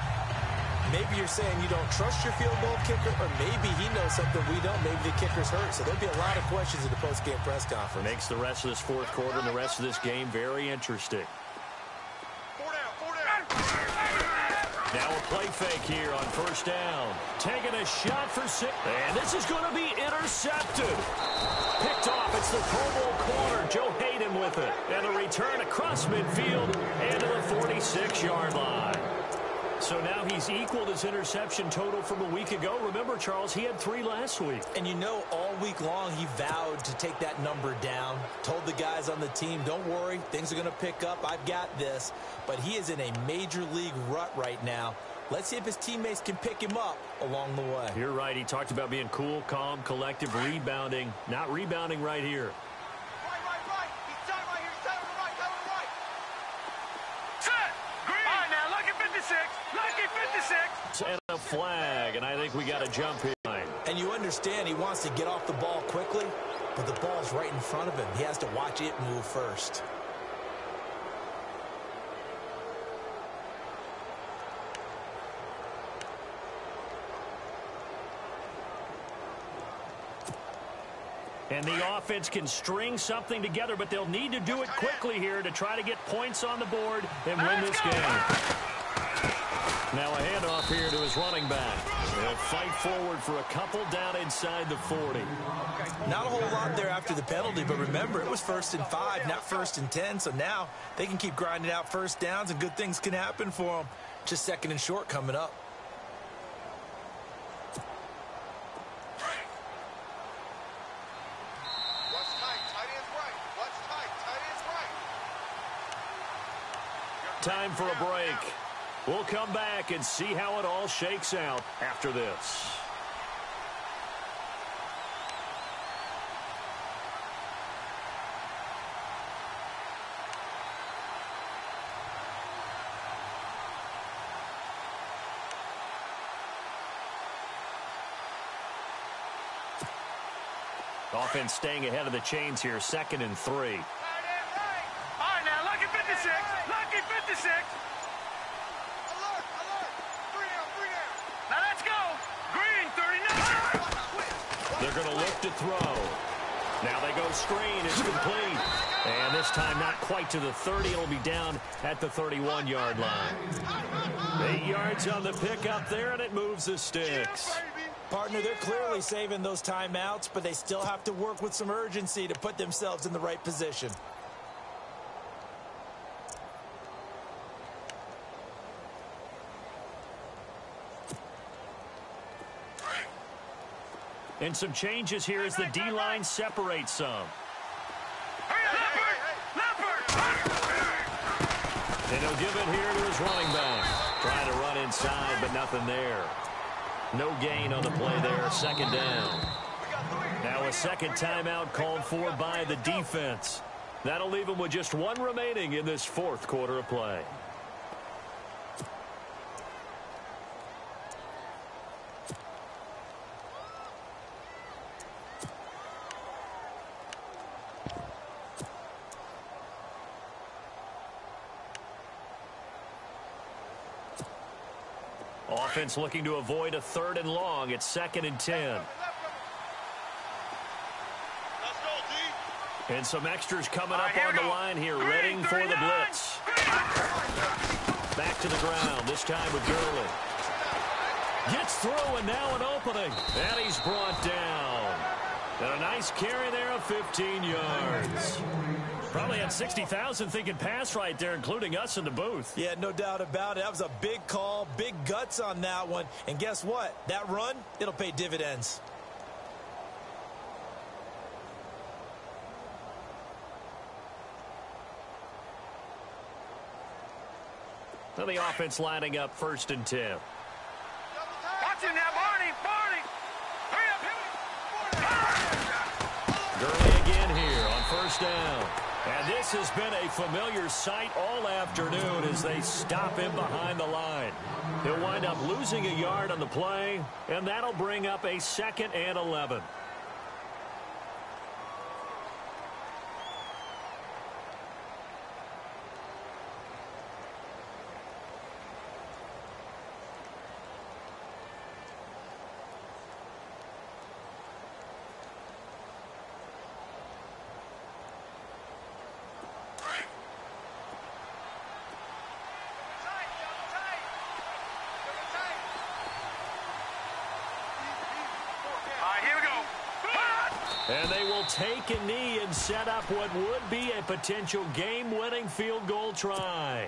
maybe you're saying you don't trust your field goal kicker, or maybe he knows something we don't. Maybe the kicker's hurt. So there'll be a lot of questions in the post-game press conference. Makes the rest of this fourth quarter and the rest of this game very interesting. Now a play fake here on first down. Taking a shot for 6. And this is going to be intercepted. Picked off. It's the Pro Bowl corner, Joe Hayden, with it. And a return across midfield and to the 46-yard line. So now he's equaled his interception total from a week ago. Remember, Charles, he had 3 last week. And you know, all week long he vowed to take that number down. Told the guys on the team, don't worry, things are going to pick up. I've got this. But he is in a major league rut right now. Let's see if his teammates can pick him up along the way. You're right. He talked about being cool, calm, collective, rebounding. Not rebounding right here. Right. He's done right here. He's done on the right. Done on the right. Set. Green. All right, now, lucky 56. Lucky 56. And a flag, and I think we got a jump here. And you understand he wants to get off the ball quickly, but the ball's right in front of him. He has to watch it move first. And the offense can string something together, but they'll need to do it quickly here to try to get points on the board and win this game. Now a handoff here to his running back. They'll fight forward for a couple down inside the 40. Not a whole lot there after the penalty, but remember, it was 1st and 5, not 1st and 10, so now they can keep grinding out first downs and good things can happen for them. Just 2nd and short coming up. Time for a break. We'll come back and see how it all shakes out after this. Offense staying ahead of the chains here, 2nd and 3. All right, now, lucky 56. Lucky 56. Alert. 3 down. Now, let's go. Green, 39. They're going to look to throw. Now they go screen. It's complete. And this time not quite to the 30. It'll be down at the 31-yard line. 8 yards on the pickup there, and it moves the sticks. Partner, they're clearly saving those timeouts, but they still have to work with some urgency to put themselves in the right position. And some changes here as the D-line separates some. And he'll give it here to his running back. Trying to run inside, but nothing there. No gain on the play there, 2nd down. Now a second timeout called for by the defense. That'll leave them with just 1 remaining in this 4th quarter of play. Offense looking to avoid a 3rd and long. It's 2nd and 10. And some extras coming up on the line here, readying for the blitz. Back to the ground, this time with Gurley. Gets through, and now an opening. And he's brought down. And a nice carry there of 15 yards. Probably had 60,000 thinking pass right there, including us in the booth. Yeah, no doubt about it. That was a big call, big guts on that one. And guess what? That run, it'll pay dividends. Now the offense lining up 1st and 10. Watch him now, Barney. Hurry up. Gurley again here on 1st down. And this has been a familiar sight all afternoon as they stop him behind the line. He'll wind up losing a yard on the play, and that'll bring up a 2nd and 11. And they will take a knee and set up what would be a potential game-winning field goal try.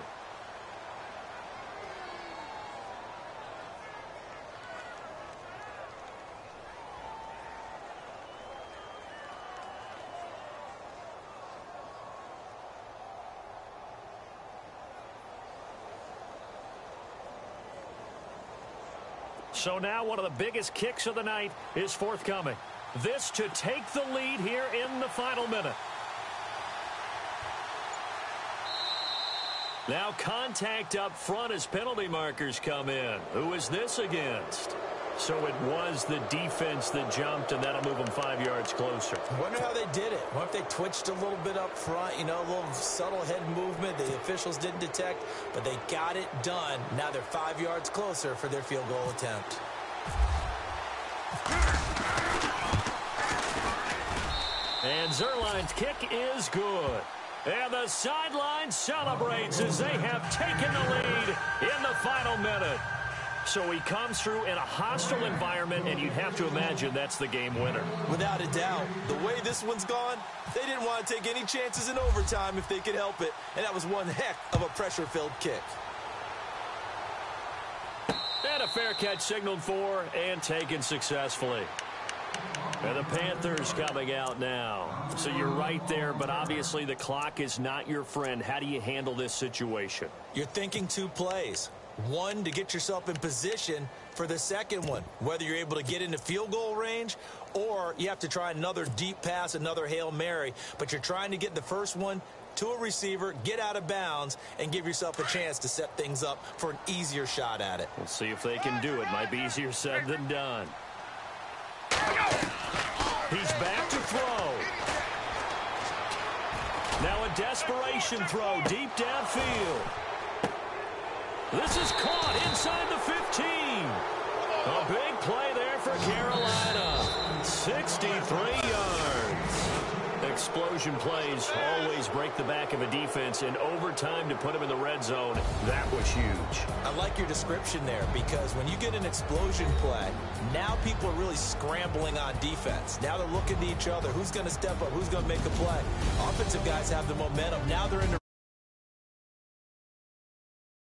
So now one of the biggest kicks of the night is forthcoming. This to take the lead here in the final minute. Now contact up front as penalty markers come in. Who is this against? So it was the defense that jumped, and that'll move them 5 yards closer. I wonder how they did it. What if they twitched a little bit up front, you know, a little subtle head movement the officials didn't detect, but they got it done. Now they're 5 yards closer for their field goal attempt. And Zerline's kick is good. And the sideline celebrates as they have taken the lead in the final minute. So he comes through in a hostile environment, and you'd have to imagine that's the game winner. Without a doubt. The way this one's gone, they didn't want to take any chances in overtime if they could help it. And that was one heck of a pressure-filled kick. And a fair catch signaled for and taken successfully. And the Panthers coming out now. So you're right there, but obviously the clock is not your friend. How do you handle this situation? You're thinking 2 plays. One, to get yourself in position for the second one, whether you're able to get into field goal range or you have to try another deep pass, another Hail Mary. But you're trying to get the first one to a receiver, get out of bounds, and give yourself a chance to set things up for an easier shot at it. We'll see if they can do it. Might be easier said than done. He's back to throw. Now a desperation throw deep downfield. This is caught inside the 15. A big play there for Carolina. 63 yards. Explosion plays always break the back of a defense, and overtime to put him in the red zone, that was huge. I like your description there, because when you get an explosion play, now people are really scrambling on defense. Now they're looking to each other. Who's going to step up? Who's going to make a play? Offensive guys have the momentum. Now they're in the